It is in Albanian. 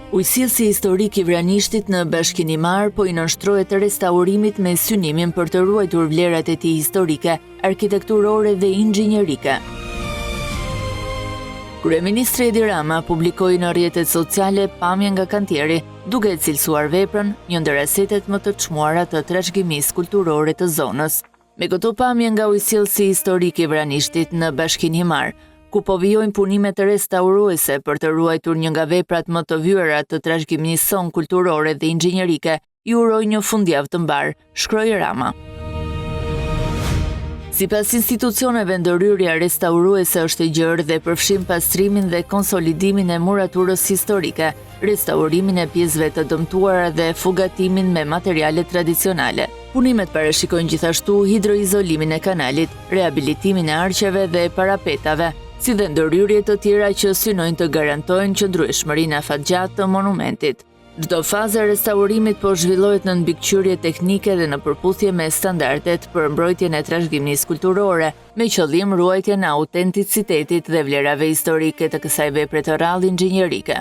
Ujësillësi historik i Vranishtit në Bashkinimar po i nënshtrohet të restaurimit me synimin për të ruajtur vlerat e tij historike, arkitekturore dhe inxhinierike. Kryeministri Edi Rama publikoi në rrjetet sociale pamje nga kantieri, duke e cilësuar veprën një ndër asetet më të çmuara të trashëgimisë kulturore të zonës. Me këto pamje nga ujësillësi historik i Vranishtit në Bashkinimar, ku po vijojnë punime të restauruese për të ruajtur një nga veprat më të vjera të trashëgimisë son kulturore dhe inxhinierike, ju uroj një fundjavë të mbar, shkroi Rama. Sipas institucioneve, ndërhyrja restauruese është e gjerë dhe përfshin pastrimin dhe konsolidimin e muraturës historike, restaurimin e pjesëve të dëmtuara dhe fugatimin me materiale tradicionale. Punimet parashikojnë gjithashtu hidroizolimin e kanalit, rehabilitimin e arqeve dhe parapetave, si dhe ndërhyrje të tjera që synojnë të garantojnë qëndrueshmërinë afatgjatë të monumentit. Çdo fazë e restaurimit po zhvillohet në mbikëqyrje teknike dhe në përputhje me standardet për mbrojtjen e trashëgimisë kulturore, me qëllim ruajtjen e autenticitetit dhe vlerave historike të kësaj vepre të rrallë inxhinierike.